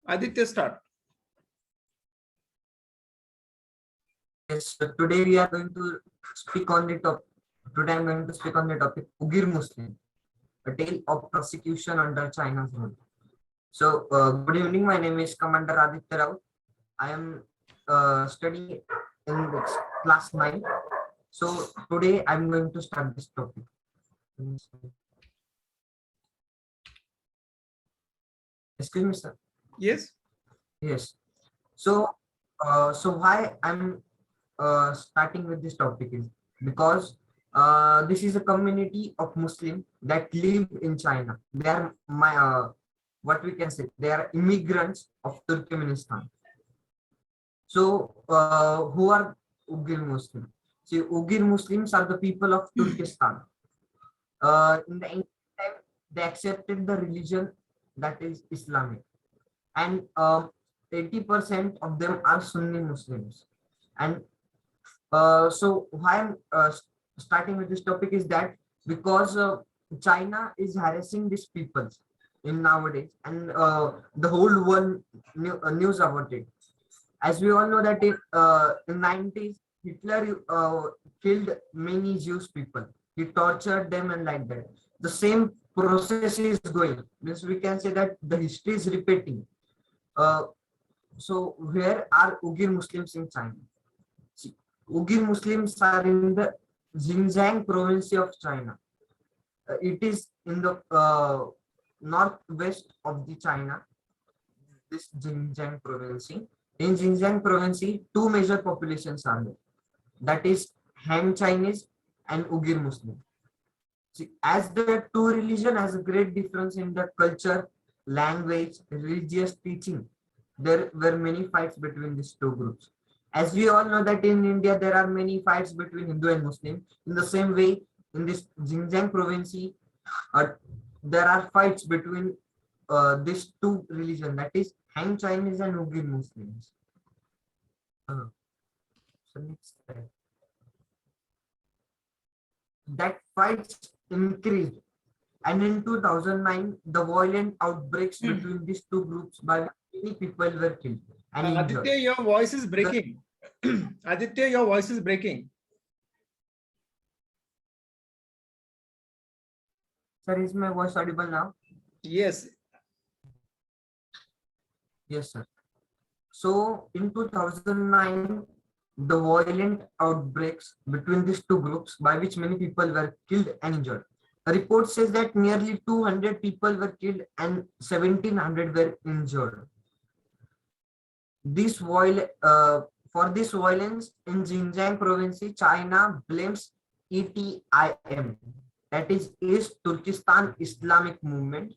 Aditya, start. Yes, so today we are going to speak on the topic. Today I'm going to speak on the topic Uyghur Muslim, a tale of persecution under China's rule. So, good evening. My name is Commander Aditya Rao. I am studying in class 9. So, today I'm going to start this topic. Excuse me, sir. Yes. Yes. So, why I'm starting with this topic is because this is a community of Muslim that live in China. They are what we can say, they are immigrants of Turkmenistan. So who are Uyghur Muslim? See, Uyghur Muslims are the people of Turkestan. In the ancient time, they accepted the religion that is Islamic, and 80% of them are Sunni Muslims. And so why I'm starting with this topic is that because China is harassing these people in nowadays, and the whole world news about it. As we all know that in 90s, Hitler killed many Jewish people. He tortured them and like that. The same process is going. This we can say that the history is repeating. Uh, so where are Uyghur Muslims in China? See, Uyghur Muslims are in the Xinjiang province of China. It is in the northwest of the China, this Xinjiang province. In Xinjiang province, two major populations are there. That is Han Chinese and Uyghur Muslim. See, as the two religion has a great difference in the culture, language, religious teaching, there were many fights between these two groups. As we all know that in India there are many fights between Hindu and Muslim. In the same way, in this Xinjiang province, uh, there are fights between these two religions, that is Han Chinese and Uyghur Muslims. So next slide. That fights increased, and in 2009 the violent outbreaks between these two groups by many people were killed and injured. Aditya, your voice is breaking. Aditya, your voice is breaking. Sir, is my voice audible now? Yes. Yes, sir. So in 2009, the violent outbreaks between these two groups by which many people were killed and injured. A report says that nearly 200 people were killed and 1,700 were injured. For this violence in Xinjiang province, China blames ETIM, that is East Turkestan Islamic Movement.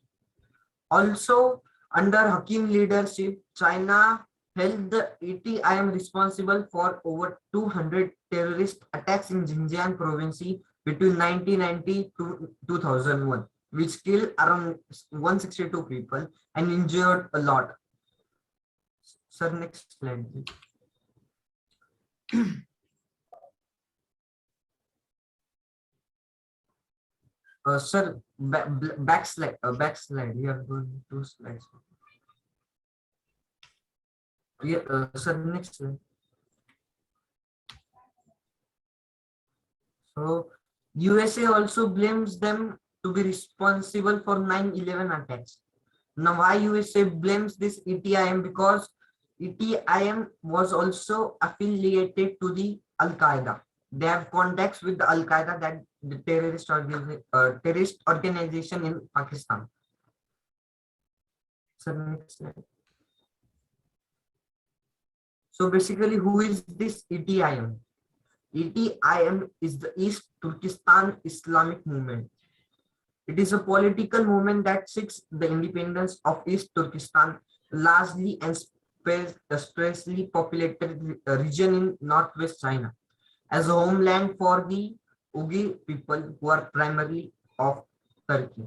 Also, under Hakim leadership, China held the ETIM responsible for over 200 terrorist attacks in Xinjiang province between 1990 to 2001, which killed around 162 people and injured a lot. Sir, next slide, please. Sir, backslide. You are going 2 slides. Yeah, sir, next slide. So, USA also blames them to be responsible for 9/11 attacks. Now, why USA blames this ETIM? Because ETIM was also affiliated to the Al Qaeda. They have contacts with the Al Qaeda, that the terrorist organization in Pakistan. So, next slide. So basically, who is this ETIM? ETIM is the East Turkestan Islamic Movement. It is a political movement that seeks the independence of East Turkestan, largely and sparsely populated region in northwest China, as a homeland for the Uyghur people who are primarily of Turkey.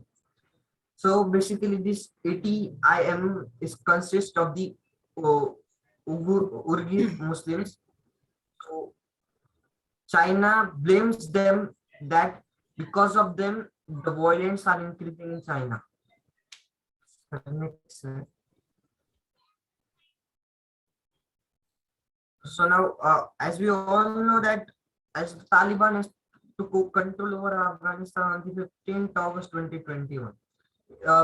So basically, this ETIM is consists of the Uyghur Muslims. So China blames them that because of them the violence are increasing in China. Next, So now, as we all know that as the Taliban has took control over Afghanistan on the 15th August 2021,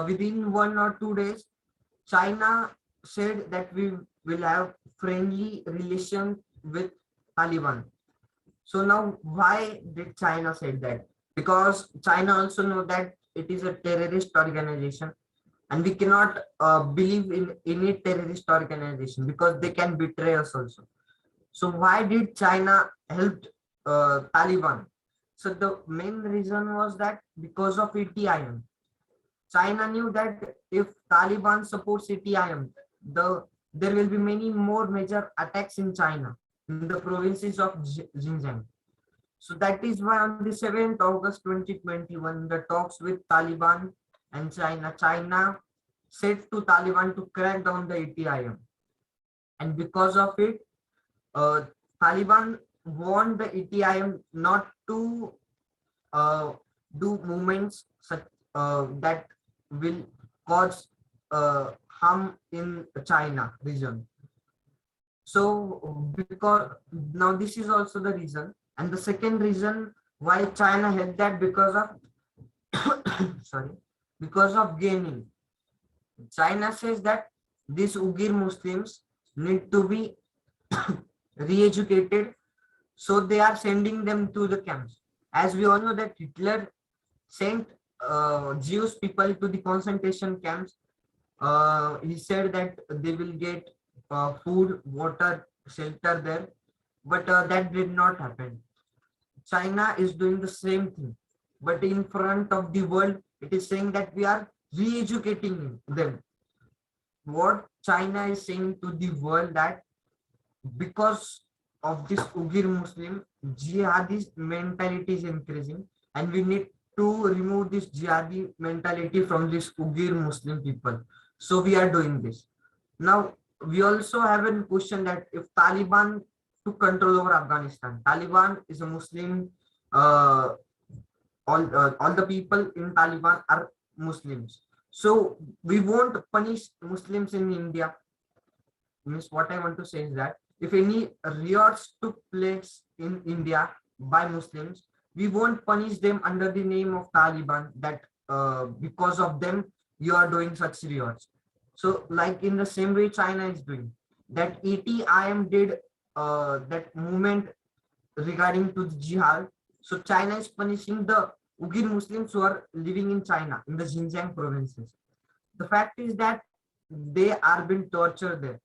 within 1 or 2 days, China said that we will have friendly relation with Taliban. So now, why did China say that? Because China also know that it is a terrorist organization, and we cannot believe in any terrorist organization because they can betray us also. So why did China help Taliban? So the main reason was that because of ETIM. China knew that if Taliban supports ETIM, there will be many more major attacks in China, in the provinces of Xinjiang. So that is why on the 7th August 2021, the talks with Taliban and China said to Taliban to crack down the ETIM. And because of it, uh, Taliban warned the ETIM not to uh, do movements such that will cause harm in China region. So because now this is also the reason, and the second reason why China had that because of sorry, because of gaining. China says that these Uyghur Muslims need to be re-educated, so they are sending them to the camps. As we all know that Hitler sent Jewish people to the concentration camps. He said that they will get food, water, shelter there, but that did not happen. China is doing the same thing, but in front of the world, it is saying that we are re-educating them. What China is saying to the world that because of this Uyghur Muslim, jihadi mentality is increasing, and we need to remove this jihadi mentality from this Uyghur Muslim people. So we are doing this. Now we also have a question that if Taliban took control over Afghanistan, Taliban is a Muslim. Uh, all the people in Taliban are Muslims. So we won't punish Muslims in India. Means what I want to say is that if any riots took place in India by Muslims, we won't punish them under the name of Taliban that because of them you are doing such riots. So like in the same way China is doing that ETIM did that movement regarding to the jihad. So China is punishing the Uyghur Muslims who are living in China in the Xinjiang provinces. The fact is that they are being tortured there.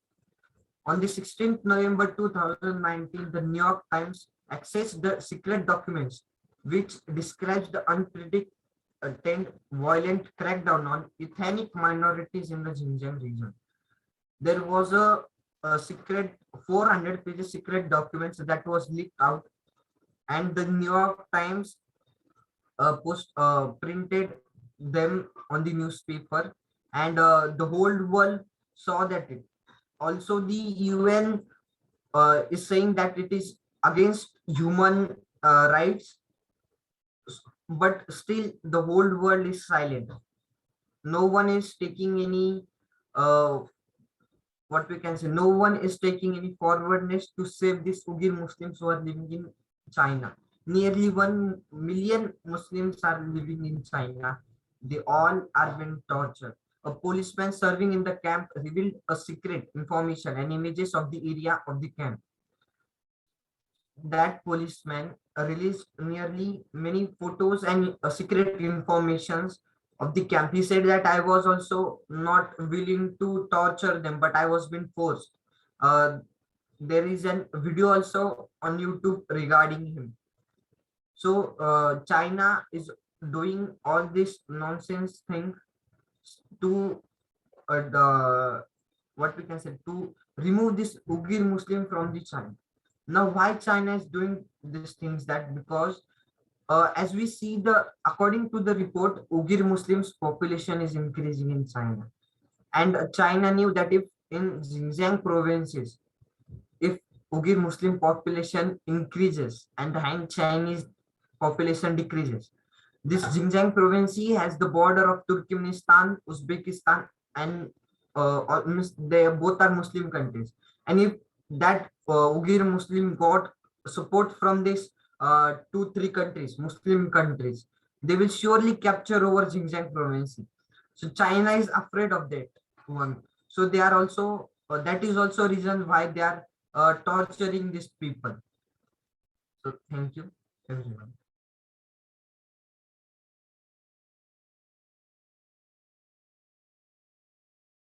On the 16th November 2019, the New York Times accessed the secret documents which describes the unprecedented violent crackdown on ethnic minorities in the Xinjiang region. There was a secret 400 pages secret documents that was leaked out, and the New York Times post printed them on the newspaper, and the whole world saw that it. Also, the UN is saying that it is against human rights, but still the whole world is silent. No one is taking any uh, what we can say. No one is taking any forwardness to save these Uyghur Muslims who are living in China. Nearly 1 million Muslims are living in China. They all are being tortured. A policeman serving in the camp revealed a secret information and images of the area of the camp. That policeman released nearly many photos and secret informations of the camp. He said that I was also not willing to torture them, but I was being forced. Uh, there is a video also on YouTube regarding him. So China is doing all this nonsense thing to the what we can say to remove this Uyghur Muslim from the China. Now, why China is doing these things? That because as we see the according to the report, Uyghur Muslims population is increasing in China, and China knew that if in Xinjiang provinces, if Uyghur Muslim population increases and the Han Chinese population decreases, this Xinjiang province has the border of Turkmenistan, Uzbekistan, and they both are Muslim countries. And if that Uyghur Muslim got support from this 2 3 countries, Muslim countries, they will surely capture over Xinjiang province. So China is afraid of that one. So they are also that is also reason why they are torturing these people. So thank you everyone.